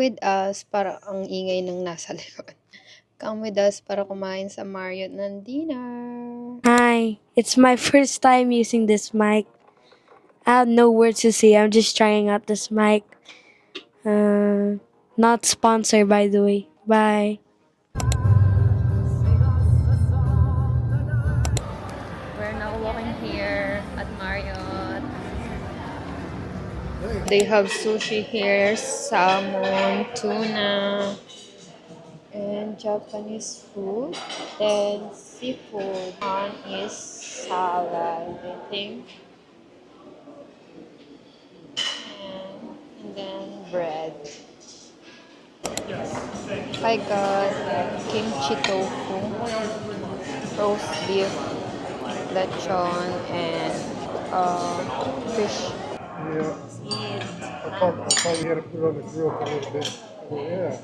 with us para ang ingay ng nasa likod. Come with us para kumain sa Marriott ng dinner. Hi, it's my first time using this mic. I have no words to say. I'm just trying out this mic. Not sponsored, by the way. Bye. We're now walking here at Marriott. They have sushi here, salmon, tuna, and Japanese food. Then seafood. One is salad, I think. And then bread. I got kimchi tofu, roast beef, lechon, and fish. Yeah. I thought you had to put it on the grill for a little bit. Oh, yeah.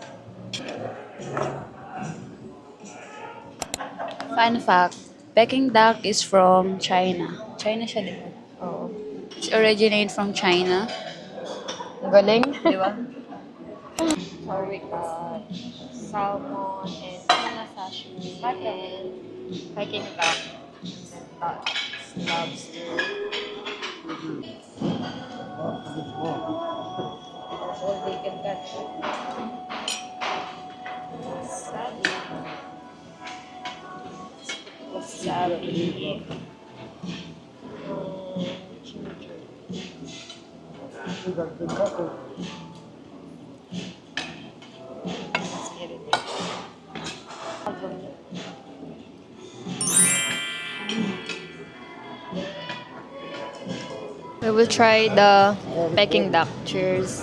Fun fact, Peking duck is from China. China siya, di ba? Oh, It's originated from China. galing. Di ba? So we got salmon and tuna sashimi and Peking duck. And then lobster. That's all they can get. Wasabi. Ginger. We got good taco. Let's get it. We will try the Peking duck. Cheers.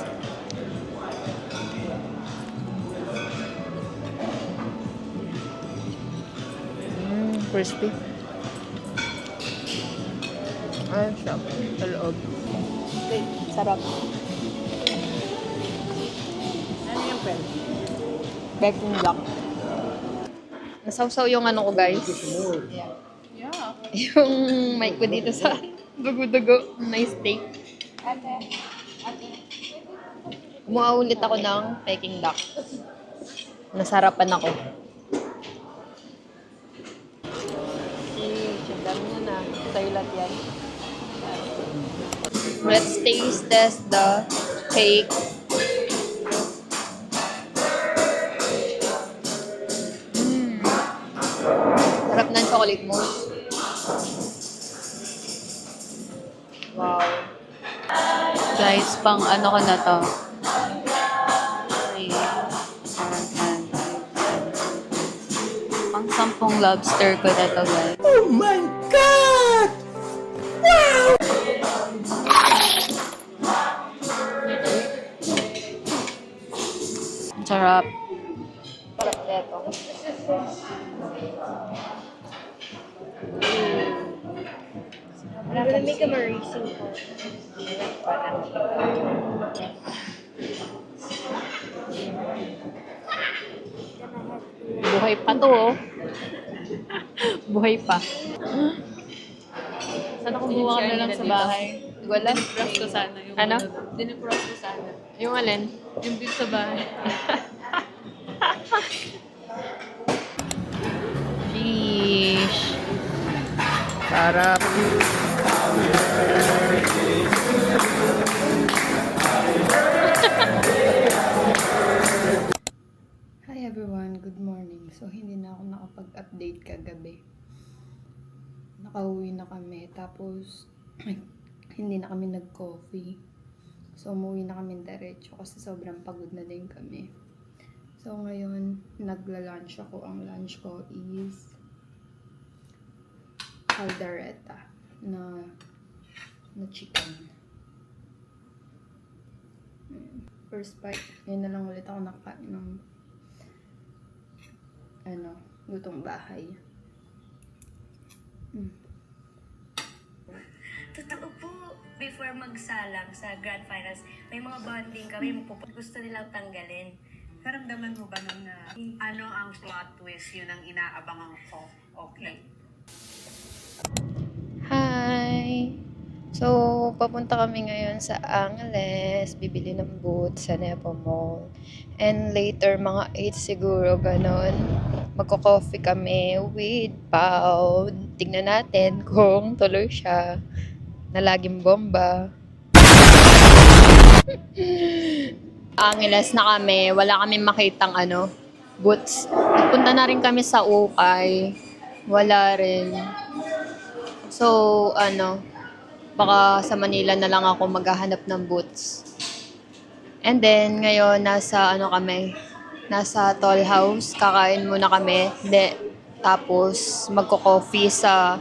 Crispy. Ayun siya. Sa loob. Sarap. Ano yung pwede? Peking duck. Nasawsaw yung ano ko, guys. Yeah. Yung mic ko dito sa dugo-dugo. Nice steak. Kumuha ulit ako ng Peking duck. Nasarapan ako. Dami niya na. Toilet yan. Let's taste test the cake. Sarap ng chocolate mousse. Wow. Guys, pang ano ko na to? Pang 10 lobster ko na to, guys. Oh my God! Ang sarap. Sarap neto. I'm gonna make them a racing car. Buhay pa to, oh. Buhay pa. Sana kumuha ka na lang sa bahay. Wala? Dinipros ko sana. Yung Ano? Dinipros ko sana. Yung alin? Yung dito sa bahay. Fish. Sarap. Hi everyone, good morning. So hindi na ako nakapag-update kagabi. Nakauwi na kami, tapos hindi na kami nag-coffee. So umuwi na kami diretso kasi sobrang pagod na din kami. So ngayon, nagla-lunch ako. Ang lunch ko is caldereta na chicken. First bite. Ngayon na lang ulit ako nakain ng lutong bahay. Totoo po, before magsalang sa Grand Finals, may mga bonding kami, gusto nilang tanggalin. Naramdaman mo ba nung ano ang plot twist, yun ang inaabangan ko? Okay. Hi! So, papunta kami ngayon sa Angeles, bibili ng boots sa Nepo Mall. And later, mga 8 siguro, ganon, magko-coffee kami with Pao. Tignan natin kung tuloy siya na laging bomba. Angeles na kami, wala kami makitang boots. Nagpunta na rin kami sa Ukay, wala rin. So, baka sa Manila na lang ako maghahanap ng boots. And then, ngayon, nasa Toll House. Kakain muna kami. Tapos, magko-coffee sa,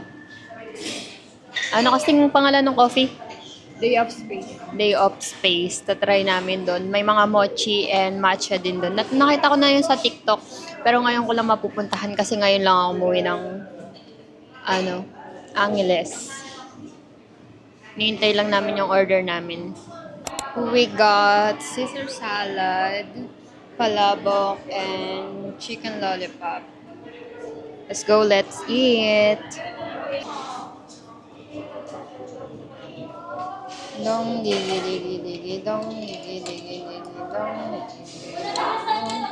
kasing pangalan ng coffee? Day of Space. Day of Space. Tatry namin doon. May mga mochi and matcha din doon. Nakita ko na yun sa TikTok. Pero ngayon ko lang mapupuntahan kasi ngayon lang ako umuwi ng, Angeles. Nihintay lang namin yung order namin. We got Caesar salad, palabok, and chicken lollipop. Let's go, let's eat! Dong digi digi digi dong digi digi digi dong digi digi dong.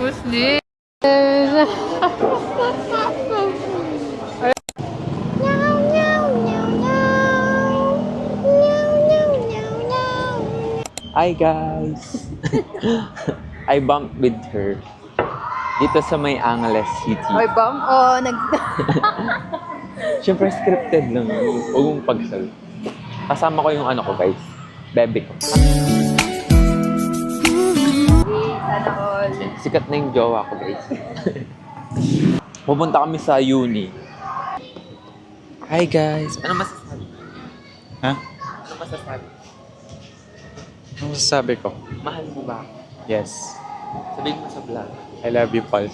Who's this? Hi guys! I bumped with her dito sa may Angeles City. Oy, bam? Siyempre scripted lang. Huwag mong pagsal. Kasama ko yung ko guys. Bebe ko. Sana all. Sikat na yung jowa ko guys. Pupunta kami sa uni. Hi guys! Ano masasabi? Ha? Ano masasabi? Ano masasabi ko? Mahal mo ba ako? Yes. Sabihin mo sa vlog. I love you, Paul.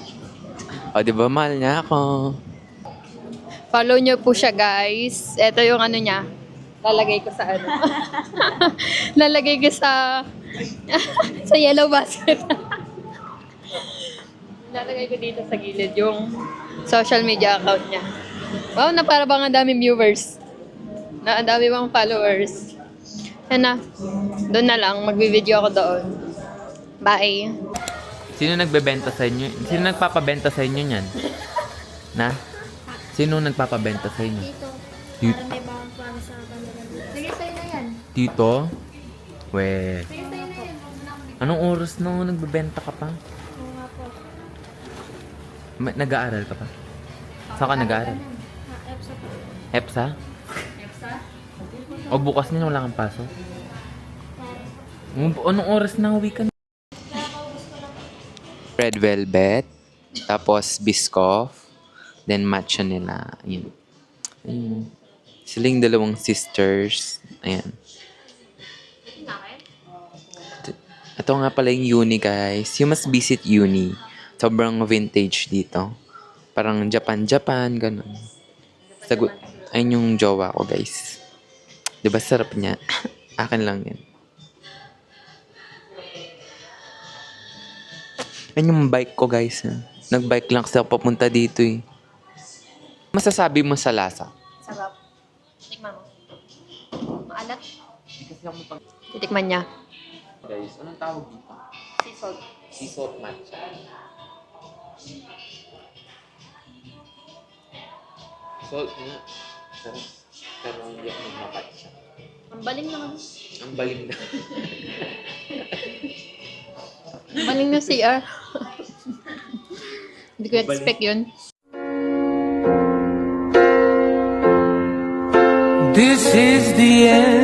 O, di ba mahal niya ako? Follow nyo po siya, guys. Ito yung niya. Lalagay ko sa Lalagay ko sa sa yellow basket. Lalagay ko dito sa gilid yung social media account niya. Wow, na para bang ang daming viewers. Na ang dami bang followers. Yan na. Doon na lang. Magbi-video ako doon. Bye. Sino nagbebenta sa inyo? Sino nagpapabenta sa inyo niyan? Na? Sino nagpapabenta sa inyo? Tito. Sige, sa'yo na yan. Tito? We. Sige, sa'yo na yan. Anong oras na nagbebenta ka pa? Oo nga po. Nag-aaral ka pa? Saan ka nag-aaral? EPSA po. EPSA? O bukas na wala kang pasok? Anong oras na uwi ka na? Red velvet, tapos biscoff, then matcha nila. Ayun. Ayun. Silang dalawang sisters. Ayan. Ito nga pala yung uni guys. You must visit uni. Sobrang vintage dito. Parang Japan, ganun. Ayun yung jowa ko guys. Diba sarap niya? Akin lang yan. Yan yung bike ko guys. Nag-bike lang kasi ako papunta dito eh. Masasabi mo sa lasa? Sarap. Tikman mo. Maalat. Titikman niya. Guys, anong tawag dito? Sea salt. Sea salt matcha. Salt nga. Sarap. Pero hindi ako magmapatcha. Ang baling naman. Ang baling na. Ang baling na CR. Hindi ko expect yun. This is the end.